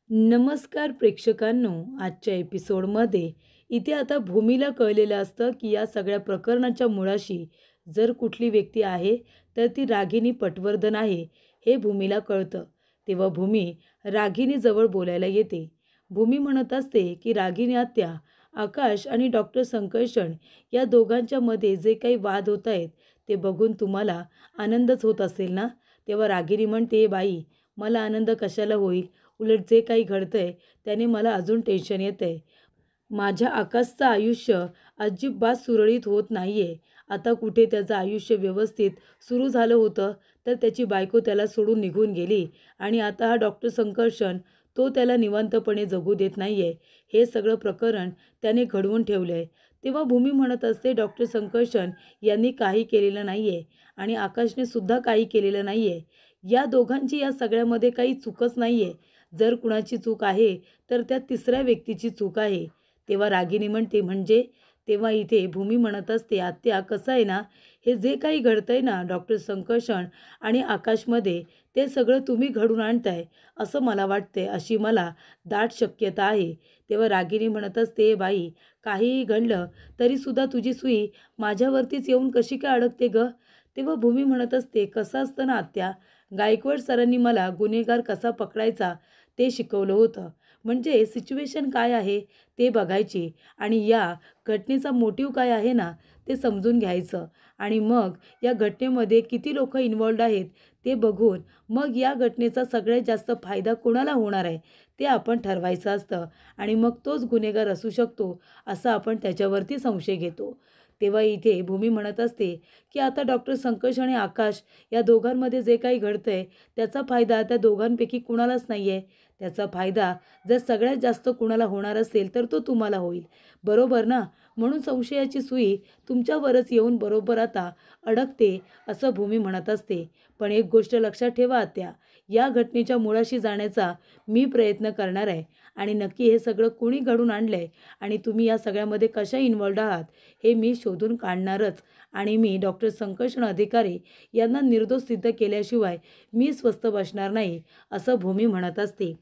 नमस्कार प्रेक्षकांनो, आजच्या एपिसोडमध्ये इथे आता भूमीला कळलेलं असतं की या सगळ्या प्रकरणाच्या मुळाशी जर कुठली व्यक्ती आहे तर ती रागिनी पटवर्धन आहे हे भूमीला कळतं. तेव्हा भूमी रागिनीजवळ बोलायला येते. भूमी म्हणत असते की रागिनी आत्या, आकाश आणि डॉक्टर संकर्षण या दोघांच्या मध्ये जे काही वाद होत आहेत ते बघून तुम्हाला आनंदच होत असेल ना. तेव्हा रागिनी म्हणते, बाई मला आनंद कशाला होईल, उलट जे काही घडतंय त्याने मला अजून टेन्शन येतंय. माझ्या आकाशचं आयुष्य अजिबात सुरळीत होत नाहीये. आता कुठे त्याचं आयुष्य व्यवस्थित सुरू झालं होतं तर त्याची बायको त्याला सोडून निघून गेली आणि आता हा डॉक्टर संकर्षण तो त्याला निवांतपणे जगू देत नाहीये. हे सगळं प्रकरण त्याने घडवून ठेवलंय. तेव्हा भूमी म्हणत असते, डॉक्टर संकर्षण यांनी काही केलेलं नाहीये आणि आकाशने सुद्धा काही केलेलं नाहीये. या दोघांची या सगळ्यामध्ये काही चूकच नाहीये. जर कुणाची चूक आहे तर त्या तिसऱ्या व्यक्तीची चूक आहे. तेव्हा रागिनी म्हणते, म्हणजे? तेव्हा इथे भूमी म्हणत असते, आत्या कसं आहे ना, हे जे काही घडतंय ना डॉक्टर संकर्षण आणि आकाशमध्ये, ते सगळं तुम्ही घडून आणताय असं मला वाटतंय, अशी मला दाट शक्यता आहे. तेव्हा रागिनी म्हणत असते, बाई काहीही घडलं तरीसुद्धा तुझी सुई माझ्यावरतीच येऊन कशी काय अडकते गं? तेव्हा भूमी म्हणत असते, कसं असतं ना आत्या, गायकवाड सरांनी मला गुन्हेगार कसा पकडायचा ते शिकवलं होतं. म्हणजे सिच्युएशन काय आहे ते बघायची आणि या घटनेचा मोटिव्ह काय आहे ना ते समजून घ्यायचं आणि मग या घटनेमध्ये किती लोक इन्व्हॉल्ड आहेत ते बघून मग या घटनेचा सगळ्यात जास्त फायदा कोणाला होणार आहे ते आपण ठरवायचं असतं आणि मग तोच गुन्हेगार असू शकतो असं आपण त्याच्यावरती संशय घेतो. तेव्हा इथे भूमी म्हणत असते की आता डॉक्टर संकर्ष आणि आकाश या दोघांमध्ये जे काही घडतंय त्याचा फायदा त्या दोघांपैकी कुणालाच नाही आहे. त्याचा फायदा जर सगळ्यात जास्त कुणाला होणार असेल तर तो तुम्हाला होईल. बरोबर ना? म्हणून संशयाची सुई तुमच्यावरच येऊन बरोबर आता अडकते असं भूमी म्हणत असते. पण एक गोष्ट लक्षात ठेवा आत्या, या घटनेच्या मुळाशी जाण्याचा मी प्रयत्न करणार आहे आणि नक्की हे सगळं कुणी घडून आणलंय आणि तुम्ही या सगळ्यामध्ये कशा इन्व्हॉल्ड आहात हे मी शोधून काढणारच आणि मी डॉक्टर संकर्षण अधिकारी यांना निर्दोष सिद्ध केल्याशिवाय मी स्वस्थ बसणार नाही असं भूमी म्हणत असते.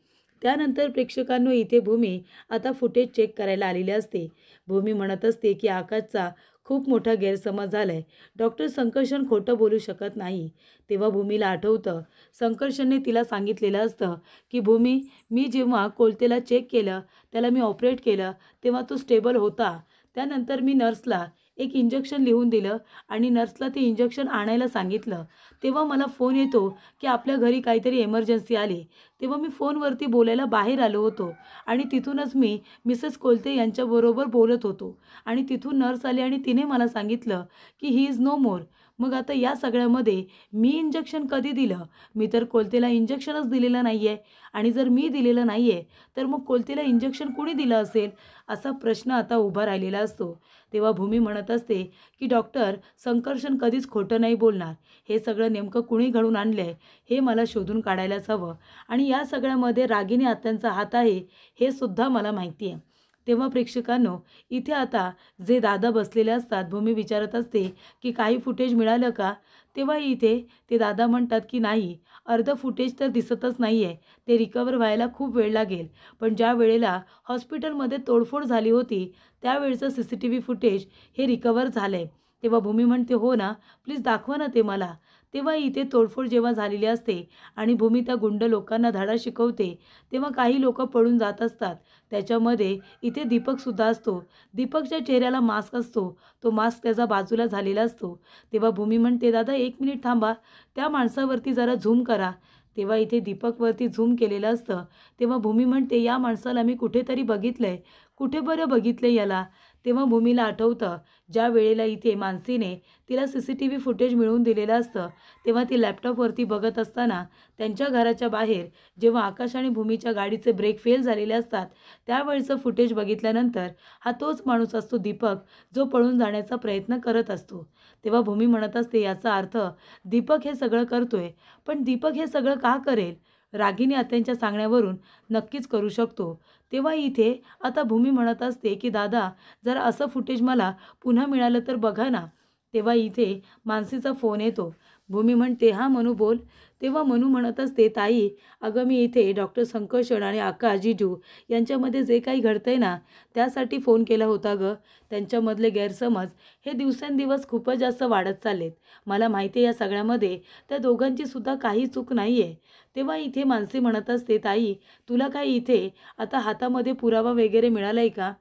त्यानंतर प्रेक्षकांनो इथे भूमी आता फुटेज चेक करायला आलेली असते. भूमी म्हणत असते की आकाशचा खूप मोठा गैरसमज झालाय. डॉक्टर संकर्षण खोटं बोलू शकत नाही. तेव्हा भूमीला आठवतं संकर्षणने तिला सांगितलेलं असतं की भूमी, मी जेव्हा कोलतेला चेक केलं, त्याला मी ऑपरेट केलं तेव्हा तो स्टेबल होता. त्यानंतर मी नर्सला एक इंजेक्शन लिहून दिलं आणि नर्सला ते इंजेक्शन आणायला सांगितलं. तेव्हा मला फोन येतो की आपल्या घरी काहीतरी इमर्जन्सी आली. तेव्हा मी फोनवरती बोलायला बाहेर आलो होतो आणि तिथूनच मी मिसेस कोलते यांच्याबरोबर बोलत होतो आणि तिथून नर्स आली आणि तिने मला सांगितलं की ही इज नो मोर. मग आता या सगळ्यामध्ये मी इंजेक्शन कधी दिलं? मी तर कोलतेला इंजेक्शनच दिलेलं नाही आहे आणि जर मी दिलेलं नाही आहे तर मग कोलतेला इंजेक्शन कुणी दिलं असेल? असा प्रश्न आता उभा राहिलेला असतो. तेव्हा भूमी म्हणत असते की डॉक्टर संकर्षण कधीच खोटं नाही बोलणार. हे सगळं नेमकं कुणी घडून आणलंय हे मला शोधून काढायलाच हवं आणि या सगळ्यामध्ये रागिनी आत्यांचा हात आहे हे सुद्धा मला माहिती आहे. तेव्हा प्रेक्षकांनो इथे आता जे दादा बसलेले असतात, भूमी विचारत असते की काही फुटेज मिळालं का? तेव्हा इथे ते दादा म्हणतात की नाही, अर्धं फुटेज तर दिसतच नाही आहे. ते रिकवर व्हायला खूप वेळ लागेल. पण ज्या वेळेला हॉस्पिटलमध्ये तोडफोड झाली होती त्यावेळचं CCTV फुटेज हे रिकवर झालं आहे. तेव्हा भूमी म्हणते, हो ना, प्लीज दाखवा ना ते मला. तेव्हा इथे तोडफोड जेव्हा झालेली असते आणि भूमी त्या गुंड लोकांना धडा शिकवते तेव्हा काही लोक पळून जात असतात. त्याच्यामध्ये इथे दीपकसुद्धा असतो. दीपकच्या चेहऱ्याला मास्क असतो. तो मास्क त्याचा बाजूला झालेला असतो. तेव्हा भूमी म्हणते, दादा 1 मिनिट थांबा, त्या माणसावरती जरा झूम करा. तेव्हा इथे दीपकवरती झूम केलेलं असतं. तेव्हा भूमी म्हणते, या माणसाला मी कुठेतरी बघितलंय. कुठे बरं बघितलंय याला? तेव्हा भूमीला आठवतं ज्या वेळेला इथे मानसीने तिला CCTV फुटेज मिळवून दिलेलं असतं तेव्हा ती लॅपटॉपवरती बघत असताना त्यांच्या घराच्या बाहेर जेव्हा आकाश आणि भूमीच्या गाडीचे ब्रेक फेल झालेले असतात त्यावेळचं फुटेज बघितल्यानंतर हा तोच माणूस असतो दीपक, जो पळून जाण्याचा प्रयत्न करत असतो. तेव्हा भूमी म्हणत असते, याचा अर्थ दीपक हे सगळं करतोय. पण दीपक हे सगळं का करेल? रागिनी आत्यांच्या सांगण्यावरून नक्कीच करू शकतो. तेव्हा इथे आता भूमी म्हणत असते की दादा, जर असं फुटेज मला पुन्हा मिळालं तर बघा ना. तेव्हा इथे मानसीचा फोन येतो. भूमी म्हणते, हां मनू बोल. तेव्हा मनू म्हणत असते, ताई अगं मी इथे डॉक्टर संकर्षण आणि आकाश जिजू यांच्यामध्ये जे काही घडतंय ना त्यासाठी फोन केला होता गं. त्यांच्यामधले गैरसमज हे दिवसेंदिवस खूपच जास्त वाढत चाललेत. मला माहिती आहे या सगळ्यामध्ये त्या दोघांची सुद्धा काही चूक नाही आहे. तेव्हा इथे मानसी म्हणत असते, ताई तुला काही इथे आता हातामध्ये पुरावा वगैरे मिळाला आहे का?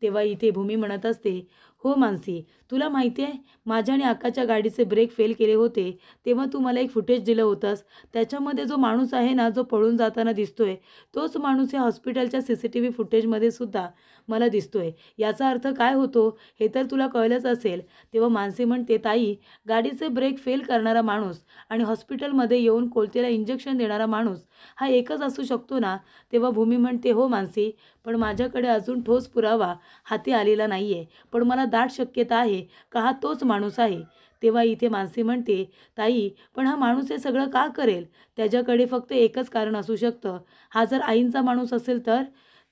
तेव्हा इथे भूमी म्हणत असते, हो मानसी, तुला माहिती आहे माझ्या आणि आकाच्या गाडीचे ब्रेक फेल केले होते तेव्हा तू मला एक फुटेज दिलं होतंस. त्याच्यामध्ये जो माणूस आहे ना जो पळून जाताना दिसतोय तोच माणूस या हॉस्पिटलच्या CCTV फुटेजमध्ये सुद्धा मला दिसतोय. याचा अर्थ काय होतो हे तर तुला कळलंच असेल. तेव्हा मानसी म्हणते, ताई गाडीचे ब्रेक फेल करणारा माणूस आणि हॉस्पिटलमध्ये येऊन कोलतेला इंजेक्शन देणारा माणूस हा एकच असू शकतो ना? तेव्हा भूमी म्हणते, हो मानसी, पण माझ्याकडे अजून ठोस पुरावा हाती आलेला नाही आहे. पण मला दाट शक्यता आहे का हा तोच माणूस आहे. तेव्हा इथे मानसी म्हणते, ताई पण हा माणूस हे सगळं का करेल? त्याच्याकडे फक्त एकच कारण असू शकतं. हा जर आईंचा माणूस असेल तर?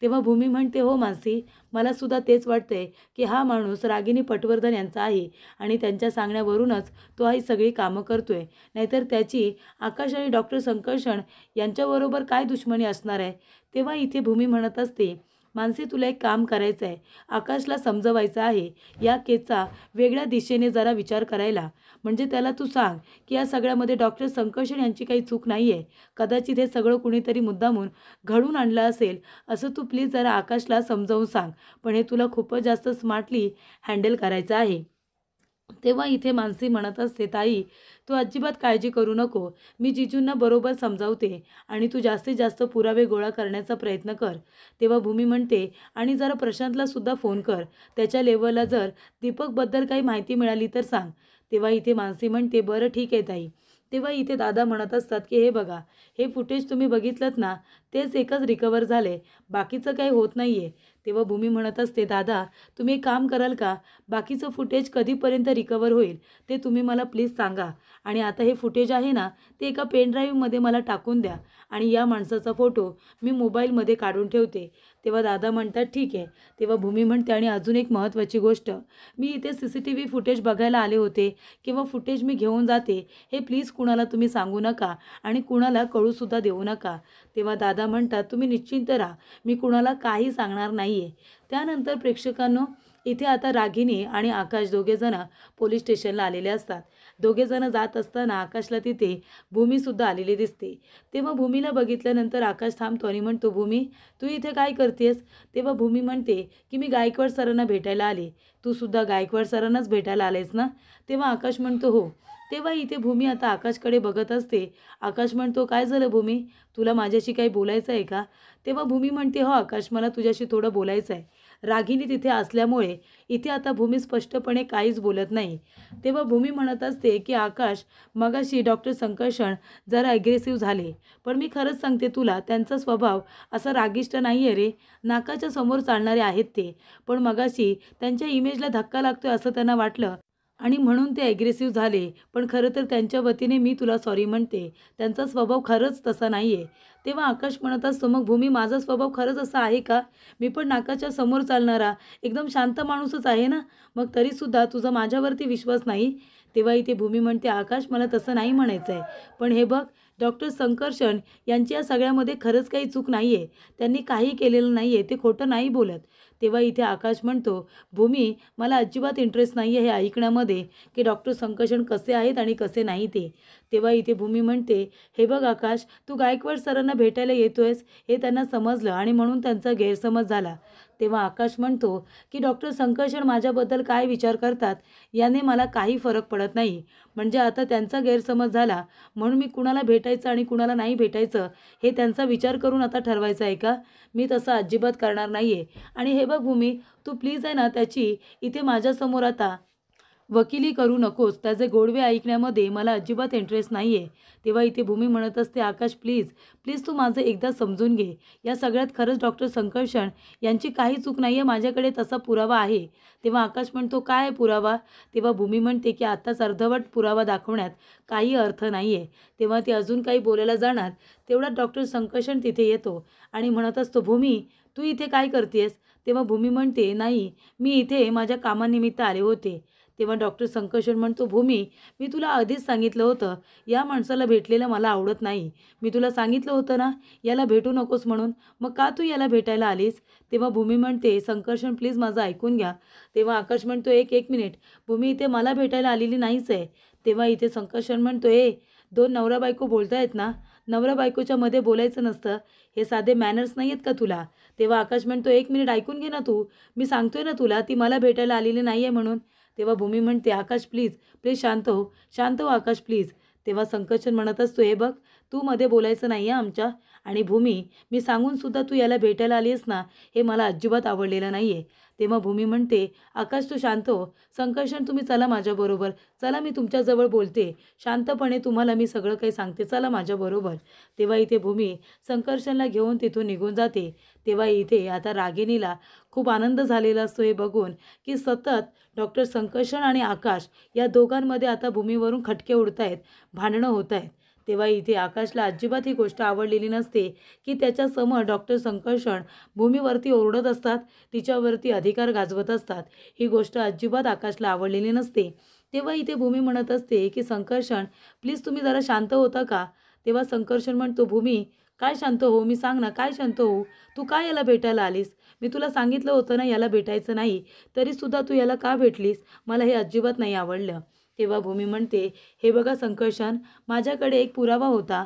तेव्हा भूमी म्हणते, हो मानसी, मला सुद्धा तेच वाटतंय की हा माणूस रागिनी पटवर्धन यांचा आहे आणि त्यांच्या सांगण्यावरूनच तो ही सगळी कामं करतोय. नाहीतर त्याची आकाश आणि डॉक्टर संकर्षण यांच्याबरोबर काय दुश्मनी असणार आहे? तेव्हा इथे भूमी म्हणत असते, मानसी तुला एक काम करायचं आहे. आकाशला समजवायचं आहे या केसचा वेगळ्या दिशेने जरा विचार करायला. म्हणजे त्याला तू सांग की या सगळ्यामध्ये डॉक्टर संकर्षण यांची काही चूक नाही आहे. कदाचित हे सगळं कुणीतरी मुद्दामून घडून आणलं असेल असं तू प्लीज जरा आकाशला समजावून सांग. पण हे तुला खूपच जास्त स्मार्टली हँडल करायचं आहे. तेव्हा इथे मानसी म्हणत असते, ताई तू अजिबात काळजी करू नको. मी जिजूंना बरोबर समजावते आणि तू जास्तीत जास्त पुरावे गोळा करण्याचा प्रयत्न कर. तेव्हा भूमी म्हणते, आणि जरा प्रशांतला सुद्धा फोन कर. त्याच्या लेवलला जर दीपकबद्दल काही माहिती मिळाली तर सांग. तेव्हा इथे मानसी म्हणते, बरं ठीक आहे ताई. तेव्हा इथे दादा म्हणत असतात की हे बघा, हे फुटेज तुम्ही बघितलंत ना, तेच एकच रिकवर झाले, बाकीचं काही होत नाही आहे. तेव्हा भूमी म्हणत असते, दादा तुम्ही एक काम कराल का? बाकीचं फुटेज कधीपर्यंत रिकवर होईल ते तुम्ही मला प्लीज सांगा. आणि आता हे फुटेज आहे ना ते एका पेन ड्राईव्हमध्ये मला टाकून द्या आणि या माणसाचा फोटो मी मोबाईलमध्ये काढून ठेवते. तेव्हा दादा म्हणतात, ठीक आहे. तेव्हा भूमी म्हणते, आणि अजून एक महत्त्वाची गोष्ट, मी इथे CCTV फुटेज बघायला आले होते किंवा फुटेज मी घेऊन जाते हे प्लीज कुणाला तुम्ही सांगू नका आणि कुणाला कळूसुद्धा देऊ नका. तेव्हा दादा म्हणतात, तुम्ही निश्चिंत राहा, मी कुणाला काही सांगणार नाही आहे. त्यानंतर प्रेक्षकांनो इथे आता रागिनी आणि आकाश दोघेजण पोलीस स्टेशनला आलेले असतात. दोघेजण जात असताना आकाशला तिथे भूमीसुद्धा आलेली दिसते. तेव्हा भूमीला बघितल्यानंतर आकाश थांबतो आणि म्हणतो, भूमी तू इथे काय करतेस? तेव्हा भूमी म्हणते की मी गायकवाड सरांना भेटायला आले. तू सुद्धा गायकवाड सरांनाच भेटायला आलेस ना? तेव्हा आकाश म्हणतो, हो. तेव्हा इथे भूमी आता आकाशकडे बघत असते. आकाश म्हणतो, काय झालं भूमी, तुला माझ्याशी काही बोलायचं आहे का? तेव्हा भूमी म्हणते, हो आकाश, मला तुझ्याशी थोडं बोलायचं आहे. रागिनी तिथे असल्यामुळे इथे आता भूमी स्पष्टपणे काहीच बोलत नाही. तेव्हा भूमी म्हणत असते की आकाश, मगाशी डॉक्टर संकर्षण जरा ॲग्रेसिव्ह झाले, पण मी खरंच सांगते तुला त्यांचा स्वभाव असा रागिष्ट नाही आहे रे. नाकाच्या समोर चालणारे आहेत ते, पण मगाशी त्यांच्या इमेजला धक्का लागतोय असं त्यांना वाटलं आणि म्हणून ते ॲग्रेसिव्ह झाले. पण खरं तर त्यांच्या वतीने मी तुला सॉरी म्हणते. त्यांचा स्वभाव खरंच तसा नाही आहे. तेव्हा आकाश म्हणत असतो, मग भूमी माझा स्वभाव खरंच असा आहे का? मी पण नाकाच्या समोर चालणारा एकदम शांत माणूसच आहे ना, मग तरीसुद्धा तुझा माझ्यावरती विश्वास नाही? तेव्हा इथे भूमी म्हणते, आकाश मला तसं नाही म्हणायचं आहे, पण हे बघ डॉक्टर संकर्षण यांची या सगळ्यामध्ये खरंच काही चूक नाही आहे. त्यांनी काही केलेलं नाही आहे, ते खोटं नाही बोलत. तेव्हा इथे आकाश म्हणतो, भूमी मला अजिबात इंटरेस्ट नाही आहे हे ऐकण्यामध्ये की डॉक्टर संकर्षण कसे आहेत आणि कसे नाही ते. तेव्हा इथे भूमी म्हणते, हे बघ आकाश, तू गायकवाड सरांना भेटायला येतोयस हे त्यांना समजलं आणि म्हणून त्यांचा गैरसमज झाला. तेव्हा आकाश म्हणतो की डॉक्टर संकर्षण माझ्याबद्दल काय विचार करतात याने मला काही फरक पडत नाही. म्हणजे आता त्यांचा गैरसमज झाला म्हणून मी कुणाला भेटायचं आणि कुणाला नाही भेटायचं हे त्यांचा विचार करून आता ठरवायचं आहे का? मी तसं अजिबात करणार नाही आहे. आणि हे बघ भूमी, तू प्लीज आहे ना त्याची इथे माझ्यासमोर आता वकिली करू नकोस. त्याचे गोडवे ऐकण्यामध्ये मला अजिबात इंटरेस्ट नाही आहे. तेव्हा इथे भूमी म्हणत असते, आकाश प्लीज प्लीज तू माझं एकदा समजून घे. या सगळ्यात खरंच डॉक्टर संकर्षण यांची काही चूक नाही आहे, माझ्याकडे तसा पुरावा आहे. तेव्हा आकाश म्हणतो, काय आहे पुरावा? तेव्हा भूमी म्हणते की आत्ताच अर्धवट पुरावा दाखवण्यात काही अर्थ नाही आहे. तेव्हा ती अजून काही बोलायला जाणार तेवढ्यात डॉक्टर संकर्षण तिथे येतो आणि म्हणत असतो, भूमी तू इथे काय करतेस? तेव्हा भूमी म्हणते, नाही मी इथे माझ्या कामानिमित्त आले होते. तेव्हा डॉक्टर संकर्षण म्हणतो, भूमी, मी तुला आधीच सांगितलं होतं, या माणसाला भेटलेलं मला आवडत नाही. मी तुला सांगितलं होतं ना, याला भेटू नकोस म्हणून. मग का तू याला भेटायला आलीस? तेव्हा भूमी म्हणते, संकर्षण प्लीज माझं ऐकून घ्या. तेव्हा आकाश म्हणतो, एक एक मिनिट, भूमी इथे मला भेटायला आलेली नाहीच आहे. तेव्हा इथे संकर्षण म्हणतो, दोन नवरा बायको बोलतायत ना, नवरा बायकोच्या मध्ये बोलायचं नसतं. हे साधे मॅनर्स नाही आहेत का तुला? तेव्हा आकाश म्हणतो, एक मिनिट ऐकून घे ना तू. मी सांगतोय ना तुला, ती मला भेटायला आलेली नाही आहे म्हणून. तेव्हा भूमी म्हणते, आकाश प्लीज, प्लीज शांत हो, शांत हो आकाश प्लीज. तेव्हा संकर्षण म्हणत असतो, हे बघ, तू मध्ये बोलायचं नाही आहे आमच्या. आणि भूमी, मी सांगूनसुद्धा तू याला भेटायला आली आहेस ना, हे मला अजिबात आवडलेलं नाही आहे. तेव्हा भूमी म्हणते, आकाश तू शांत हो. संकर्षण तुम्ही चला माझ्याबरोबर. चला मी तुमच्याजवळ बोलते. शांतपणे तुम्हाला मी सगळं काही सांगते. चला माझ्याबरोबर. तेव्हा इथे भूमी संकर्षणला घेऊन तिथून निघून जाते. तेव्हा इथे आता रागिणीला खूप आनंद झालेला असतो हे बघून, की सतत डॉक्टर संकर्षण आणि आकाश या दोघांमध्ये आता भूमीवरून खटके उडत आहेत, भांडणं होत आहेत. तेव्हा इथे आकाशला अजिबात ही गोष्ट आवडलेली नसते, की त्याच्यासमोर डॉक्टर संकर्षण भूमीवरती ओरडत असतात, तिच्यावरती अधिकार गाजवत असतात. ही गोष्ट अजिबात आकाशला आवडलेली नसते. तेव्हा इथे भूमी म्हणत असते, की संकर्षण प्लीज तुम्ही जरा शांत होता का? तेव्हा संकर्षण म्हणतो, भूमी काय शांत हो, मी सांग ना काय शांत हो? तू काय याला भेटायला आलीस? मी तुला सांगितलं होतं ना याला भेटायचं नाही, तरीसुद्धा तू याला का भेटलीस? मला हे अजिबात नाही आवडलं. तेव्हा भूमी म्हणते, हे बघा संकर्षण, माझ्याकडे एक पुरावा होता.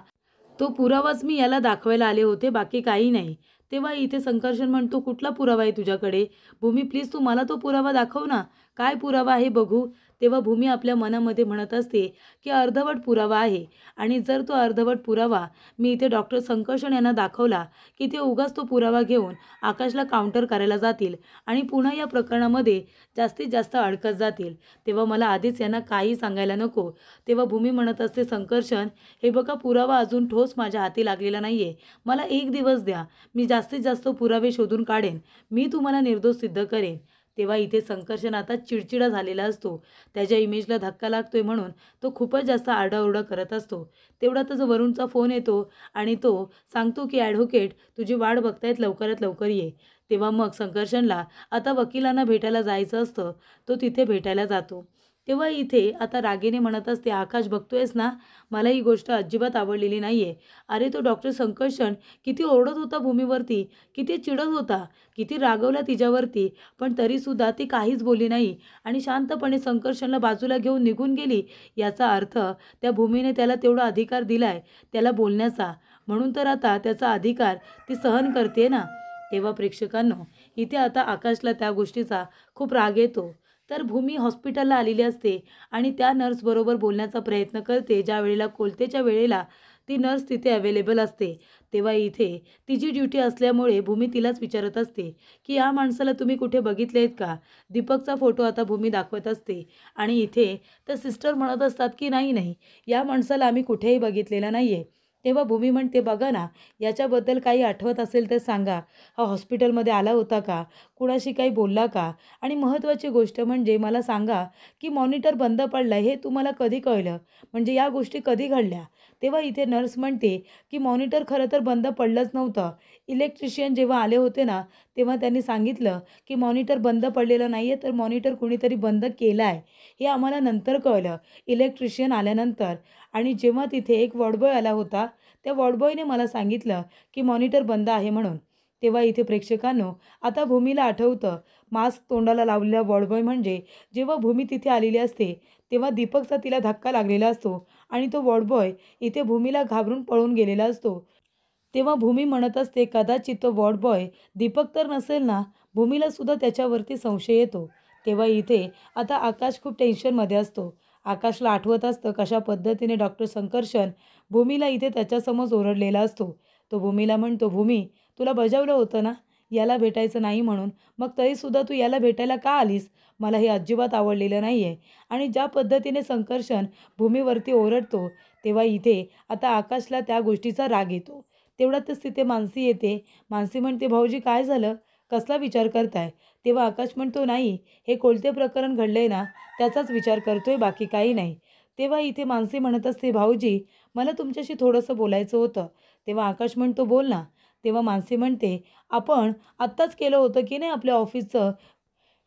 तो पुरावाच मी याला दाखवायला आले होते, बाकी काही नाही. तेव्हा इथे संकर्षण म्हणतो, कुठला पुरावा आहे तुझ्याकडे? भूमी प्लीज तू मला तो पुरावा दाखव ना. काय पुरावा आहे बघू? तेव्हा भूमी आपल्या मनामध्ये म्हणत असते, की अर्धवट पुरावा आहे. आणि जर तो अर्धवट पुरावा मी इथे डॉक्टर संकर्षण यांना दाखवला, की ते उगाच तो पुरावा घेऊन आकाशला काउंटर करायला जातील आणि पुन्हा या प्रकरणामध्ये जास्तीत जास्त अडकत जातील. तेव्हा मला आधीच यांना काही सांगायला नको. तेव्हा भूमी म्हणत असते, संकर्षण हे बघा, पुरावा अजून ठोस माझ्या हाती लागलेला नाही आहे. मला 1 दिवस द्या. मी जास्तीत जास्त पुरावे शोधून काढेन. मी तुम्हाला निर्दोष सिद्ध करेन. तेव्हा इथे संकर्षण आता चिडचिडा झालेला असतो. त्याच्या इमेजला धक्का लागतोय म्हणून तो खूपच जास्त आरडाओरडा करत असतो. तेवढ्यातच वरुणचा फोन येतो आणि तो सांगतो, की ॲडव्होकेट तुझी वाट बघतायत, लवकरात लवकर ये. तेव्हा मग संकर्षणला आता वकिलांना भेटायला जायचं असतं. तो तिथे भेटायला जातो. तेव्हा इथे आता रागेने म्हणत असते, आकाश बघतोयस ना, मला ही गोष्ट अजिबात आवडलेली नाही आहे. अरे तो डॉक्टर संकर्षण किती ओरडत होता भूमीवरती, किती चिडत होता, किती रागवला तिच्यावरती, पण तरीसुद्धा ती काहीच बोलली नाही आणि शांतपणे संकर्षणला बाजूला घेऊन निघून गेली. याचा अर्थ त्या भूमीने त्याला तेवढा अधिकार दिला आहे त्याला बोलण्याचा, म्हणून तर आता त्याचा अधिकार ती सहन करते ना. तेव्हा प्रेक्षकांनो, इथे आता आकाशला त्या गोष्टीचा खूप राग येतो. तर भूमी हॉस्पिटलला आलेली असते आणि त्या नर्सबरोबर बोलण्याचा प्रयत्न करते. ज्या वेळेला कोलतेच्या वेळेला ती नर्स तिथे अवेलेबल असते. तेव्हा इथे तिची ड्युटी असल्यामुळे भूमी तिलाच विचारत असते, की या माणसाला तुम्ही कुठे बघितले आहेत का? दीपकचा फोटो आता भूमी दाखवत असते आणि इथे तर सिस्टर म्हणत असतात, की नाही नाही, या माणसाला आम्ही कुठेही बघितलेलं नाही आहे. तेव्हा भूमी म्हणते, बघा ना, याच्याबद्दल काही आठवत असेल तर सांगा. हा हॉस्पिटलमध्ये आला होता का? कुणाशी काही बोलला का? आणि महत्त्वाची गोष्ट म्हणजे मला सांगा, की मॉनिटर बंद पडला हे तुम्हाला कधी कळलं? म्हणजे या गोष्टी कधी घडल्या? तेव्हा इथे नर्स म्हणते, की मॉनिटर खरं तर बंद पडलंच नव्हतं. इलेक्ट्रिशियन जेव्हा आले होते ना, तेव्हा त्यांनी सांगितलं, की मॉनिटर बंद पडलेलं नाही आहे, तर मॉनिटर कुणीतरी बंद केला आहे. हे आम्हाला नंतर कळलं, इलेक्ट्रिशियन आल्यानंतर. आणि जेव्हा तिथे एक वॉर्डबॉय आला होता, त्या वॉर्डबॉयने मला सांगितलं, की मॉनिटर बंद आहे म्हणून. तेव्हा इथे प्रेक्षकांनो, आता भूमीला आठवतं, मास्क तोंडाला लावलेला वॉर्डबॉय म्हणजे जेव्हा भूमी तिथे आलेली असते, तेव्हा दीपकचा तिला धक्का लागलेला असतो आणि तो वॉर्डबॉय इथे भूमीला घाबरून पळून गेलेला असतो. तेव्हा भूमी म्हणत असते, कदाचित तो वॉर्ड बॉय दीपक तर नसेल ना. भूमीला सुद्धा त्याच्यावरती संशय येतो. तेव्हा इथे आता आकाश खूप टेन्शनमध्ये असतो. आकाशला आठवत असतं कशा पद्धतीने डॉक्टर संकर्षण भूमीला इथे त्याच्यासमोर ओरडलेला असतो. तो भूमीला म्हणतो, भूमी तुला बजावलं होतं ना याला भेटायचं नाही म्हणून, मग तरीसुद्धा तू याला भेटायला का आलीस? मला हे अजिबात आवडलेलं नाही आहे. आणि ज्या पद्धतीने संकर्षण भूमीवरती ओरडतो, तेव्हा इथे आता आकाशला त्या गोष्टीचा राग येतो. तेवढ्यातच तिथे मानसी येते. मानसी म्हणते, भाऊजी काय झालं? कसला विचार करताय? तेव्हा आकाश म्हणतो, नाही, हे कोणते प्रकरण घडलंय ना, त्याचाच विचार करतोय, बाकी काही नाही. तेव्हा इथे मानसी म्हणत असते, भाऊजी मला तुमच्याशी थोडंसं बोलायचं होतं. तेव्हा आकाश म्हणतो, बोल ना. तेव्हा मानसी म्हणते, आपण आत्ताच केलं होतं की नाही आपल्या ऑफिसचं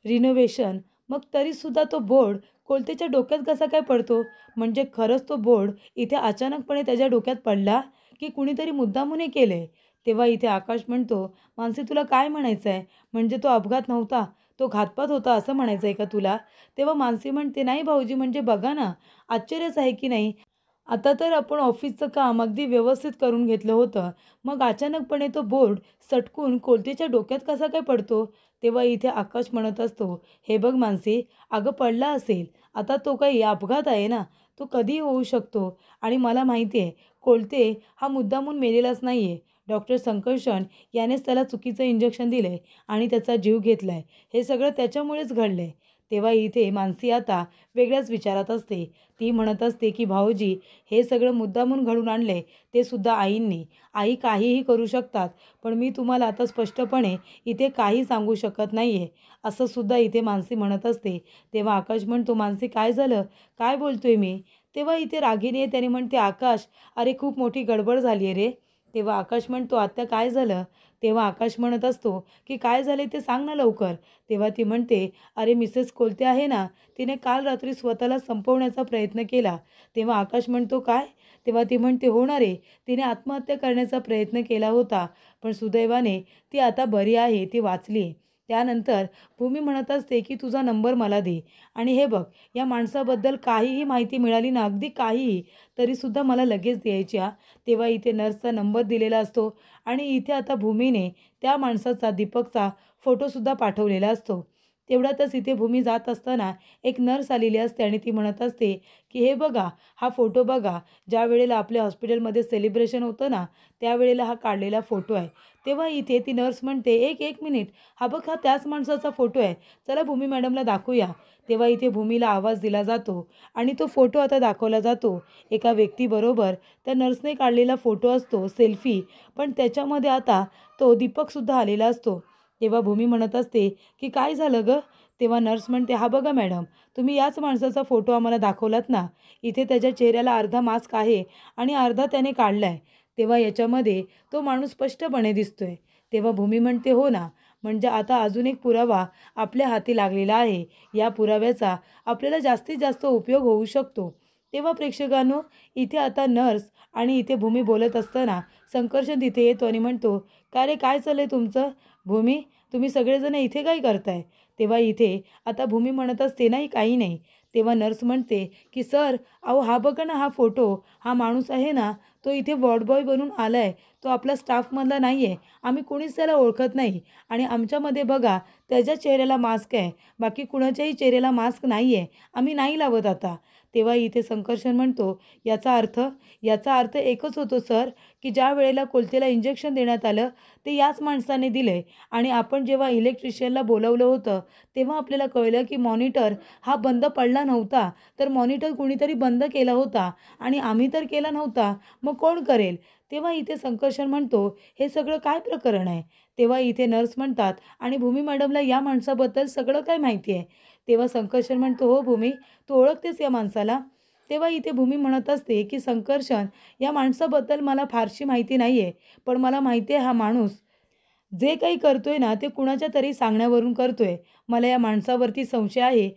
रिनोव्हेशन, मग तरीसुद्धा तो बोर्ड कोलतेच्या डोक्यात कसा काय पडतो? म्हणजे खरंच तो बोर्ड इथे अचानकपणे त्याच्या डोक्यात पडला, की कुणीतरी मुद्दामून हे केलंय? तेव्हा इथे आकाश म्हणतो, "मानसी तुला काय म्हणायचं आहे? म्हणजे तो अपघात नव्हता, तो घातपात होता असं म्हणायचं आहे का तुला?" तेव्हा मानसी म्हणते, "नाही भाऊजी म्हणजे बघा ना, आश्चर्यच आहे की नाही? आता तर आपण ऑफिसचं काम अगदी व्यवस्थित करून घेतलं होतं. मग अचानकपणे तो बोर्ड सटकून कोलतेच्या डोक्यात कसा काय पडतो?" तेव्हा इथे आकाश म्हणत असतो, "हे बघ मानसी, अगं पडला असेल. आता तो काही अपघात आहे ना, तो कधीही होऊ शकतो आणि मला माहिती आहे, कोलते हा मुद्दामून मेलेलाच नाही आहे. डॉक्टर संकर्षण यानेच त्याला चुकीचं इंजेक्शन दिलंय आणि त्याचा जीव घेतलाय. हे सगळं त्याच्यामुळेच घडलंय." तेव्हा इथे मानसी आता वेगळ्याच विचारात असते. ती म्हणत असते, की "भाऊजी, हे सगळं मुद्दामून घडवून आणलंय, ते सुद्धा आईंनी. आई काहीही करू शकतात, पण मी तुम्हाला आता स्पष्टपणे इथे काही सांगू शकत नाहीये." असं सुद्धा इथे मानसी म्हणत असते. तेव्हा आकाश म्हणतो, "मानसी काय झालं? काय बोलतोय मी?" तेव्हा इथे रागिणी आहे त्याने म्हणते, "आकाश, अरे खूप मोठी गडबड झाली आहे रे." तेव्हा आकाश म्हणतो, "आत्या काय झालं?" तेव्हा आकाश म्हणत असतो, की "काय झाले ते सांग ना लवकर." तेव्हा ती म्हणते, "अरे मिसेस कोलते आहे ना, तिने काल रात्री स्वतःला संपवण्याचा प्रयत्न केला." तेव्हा आकाश म्हणतो, "काय?" तेव्हा ती म्हणते, "हो ना रे, तिने आत्महत्या करण्याचा प्रयत्न केला होता, पण सुदैवाने ती आता बरी आहे, ती वाचली आहे." त्यानंतर भूमी म्हणत असते, की "तुझा नंबर मला दे आणि हे बघ, या माणसाबद्दल काहीही माहिती मिळाली ना, अगदी काहीही, तरीसुद्धा मला लगेच द्यायची हां." तेव्हा इथे नर्सचा नंबर दिलेला असतो आणि इथे आता भूमीने त्या माणसाचा, दीपकचा फोटोसुद्धा पाठवलेला असतो. तेवढ्यातच इथे भूमी जात असताना एक नर्स आलेली असते आणि ती म्हणत असते, की "हे बघा, हा फोटो बघा. ज्यावेळेला आपल्या हॉस्पिटलमध्ये सेलिब्रेशन होतं ना, त्यावेळेला हा काढलेला फोटो आहे." तेव्हा इथे ती नर्स म्हणते, "एक मिनिट, हा बघ, हा त्याच माणसाचा फोटो आहे. चला भूमी मॅडमला दाखवूया." तेव्हा इथे भूमीला आवाज दिला जातो आणि तो फोटो आता दाखवला जातो. एका व्यक्तीबरोबर त्या नर्सने काढलेला फोटो असतो, सेल्फी. पण त्याच्यामध्ये आता तो दीपकसुद्धा आलेला असतो. तेव्हा भूमी म्हणत असते, की "काय झालं गं?" तेव्हा नर्स म्हणते, "हा बघा मॅडम, तुम्ही याच माणसाचा फोटो आम्हाला दाखवलात ना. इथे त्याच्या चेहऱ्याला अर्धा मास्क आहे आणि अर्धा त्याने काढलाय. तेव्हा याच्यामध्ये तो माणूस स्पष्टपणे दिसतोय." तेव्हा भूमी म्हणते, "हो ना, म्हणजे आता अजून एक पुरावा आपल्या हाती लागलेला आहे. या पुराव्याचा आपल्याला जास्तीत जास्त उपयोग होऊ शकतो." तेव्हा प्रेक्षकांनो, इथे आता नर्स आणि इथे भूमी बोलत असताना संकर्षण तिथे येतो आणि म्हणतो, "का रे, काय चाललंय तुमचं? भूमी, तुम्ही सगळेजण इथे काय करताय?" तेव्हा इथे आता भूमी म्हणत असते, "नाही, काही नाही." तेव्हा नर्स म्हणते, की "सर, अहो हा बघा ना, हा फोटो, हा माणूस आहे ना, तो इथे वॉर्ड बॉय बनून आलाय. तो आपला स्टाफमधला नाही आहे. आम्ही कोणीच त्याला ओळखत नाही आणि आमच्यामध्ये बघा, त्याच्या चेहऱ्याला मास्क आहे. बाकी कुणाच्याही चेहऱ्याला मास्क नाही आहे. आम्ही नाही लावत आता." तेव्हा इथे संकर्षण म्हणतो, "याचा अर्थ एकच होतो सर, की ज्या वेळेला कोलतेला इंजेक्शन देण्यात आलं, ते याच माणसाने दिलंय आणि आपण जेव्हा इलेक्ट्रिशियनला बोलावलं होतं, तेव्हा आपल्याला कळलं, की मॉनिटर हा बंद पडला नव्हता, तर मॉनिटर कुणीतरी बंद केला होता आणि आम्ही तर केला नव्हता. मग कोण करेल?" तेव्हा इथे संकर्षण म्हणतो, "हे सगळं काय प्रकरण आहे?" तेव्हा इथे नर्स म्हणतात, "आणि भूमी मॅडमला या माणसाबद्दल सगळं काय माहिती आहे?" तेव्हा संकर्षण म्हणतो, "हो भूमी, तू ओळखतेस या माणसाला?" तेव्हा इथे भूमी म्हणत असते, की "संकर्षण, या माणसाबद्दल मला फारशी माहिती नाही आहे. पण मला माहिती आहे हा माणूस जे काही करतोय ना, ते कुणाच्या तरी सांगण्यावरून करतोय. मला या माणसावरती संशय आहे.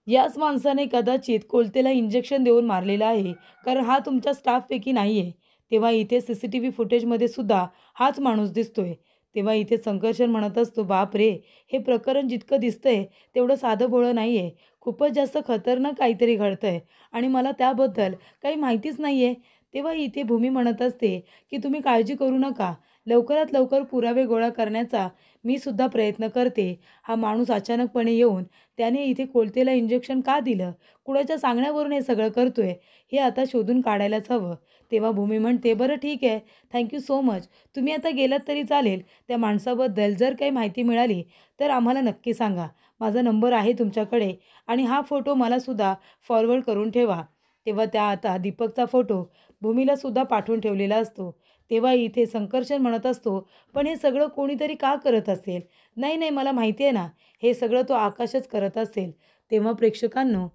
याच माणसाने कदाचित कोलतेला इंजेक्शन देऊन मारलेलं आहे. कारण हा तुमच्या स्टाफपैकी नाही आहे." तेव्हा इथे CCTV फुटेजमध्ये सुद्धा हाच माणूस दिसतोय. तेव्हा इथे संकर्षण म्हणत असतो, "बापरे! हे प्रकरण जितकं दिसतंय तेवढं साधंभोळं नाही आहे. खूपच जास्त खतरनाक काहीतरी घडतंय आणि मला त्याबद्दल काही माहितीच नाही आहे." तेव्हा इथे भूमी म्हणत असते, की "तुम्ही काळजी करू नका. लवकरात लवकर पुरावे गोळा करण्याचा मी सुद्धा प्रयत्न करते. हा माणूस अचानकपणे येऊन त्याने इथे कोलतेला इंजेक्शन का दिलं? कुणाच्या सांगण्यावरून हे सगळं करतोय? हे आता शोधून काढायलाच हवं." तेव्हा भूमी म्हणते, "बरं ठीक आहे. Thank you so much. तुम्ही आता गेलात तरी चालेल. त्या माणसाबद्दल जर काही माहिती मिळाली तर आम्हाला नक्की सांगा. माझा नंबर आहे तुमच्याकडे आणि हा फोटो मलासुद्धा फॉरवर्ड करून ठेवा." तेव्हा त्या आता दीपकचा फोटो भूमीलासुद्धा पाठवून ठेवलेला असतो. तेव्हा इथे संकर्षण म्हणत असतो, "पण हे सगळं कोणीतरी का करत असेल?" "नाही, नाही, मला माहिती आहे ना, हे सगळं तो आकाशच करत असेल." तेव्हा प्रेक्षकांनो,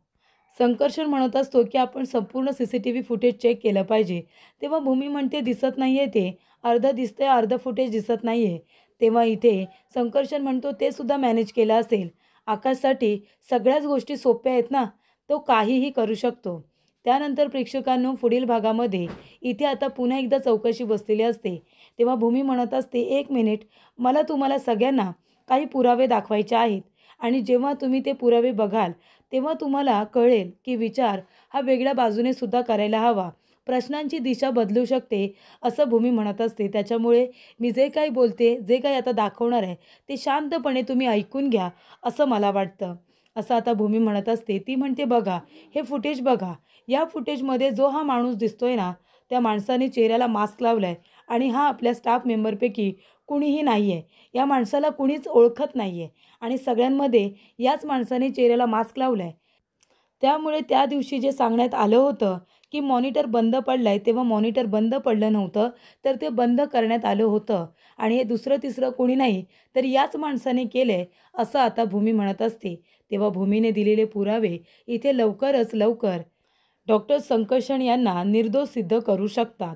संकर्षण म्हणत असतो, की "आपण संपूर्ण CCTV फुटेज चेक केलं पाहिजे." तेव्हा भूमी म्हणते, "दिसत नाही आहे ते. अर्धं दिसतंय, अर्धं फुटेज दिसत नाही आहे." तेव्हा इथे संकर्षण म्हणतो, "ते सुद्धा मॅनेज केलं असेल. आकाशसाठी सगळ्याच गोष्टी सोप्या आहेत ना." तो काहीही करू शकतो. त्यानंतर प्रेक्षकांनो पुढील भागामध्ये इथे आता पुन्हा एकदा चौकशी बसलेली असते. तेव्हा भूमी म्हणत असते, "एक मिनिट, मला तुम्हाला सगळ्यांना काही पुरावे दाखवायचे आहेत आणि जेव्हा तुम्ही ते पुरावे बघाल, तेव्हा तुम्हाला कळेल की विचार हा वेगळ्या बाजूने सुद्धा करायला हवा. प्रश्नांची दिशा बदलू शकते," असं भूमी म्हणत असते. त्याच्यामुळे मी जे काही बोलते, जे काही आता दाखवणार आहे, ते शांतपणे तुम्ही ऐकून घ्या, असं मला वाटतं. असं आता भूमी म्हणत असते. ती म्हणते, "बघा, हे फुटेज बघा. या फुटेजमध्ये जो हा माणूस दिसतोय ना, त्या माणसाने चेहऱ्याला मास्क लावलाय आणि हा आपल्या स्टाफ मेंबरपैकी कुणीही नाही आहे. या माणसाला कुणीच ओळखत नाही आहे आणि सगळ्यांमध्ये याच माणसाने चेहऱ्याला मास्क लावलाय. त्यामुळे त्या दिवशी जे सांगण्यात आलं होतं, की मॉनिटर बंद पडलाय, तेव्हा मॉनिटर बंद पडलं नव्हतं, तर ते बंद करण्यात आलं होतं आणि हे दुसरं-तिसरं कोणी नाही, तर याच माणसाने केलंय," असं आता भूमी म्हणत असते. तेव्हा भूमीने दिलेले पुरावे इथे लवकरच लवकर डॉक्टर संकर्षण यांना निर्दोष सिद्ध करू शकतात.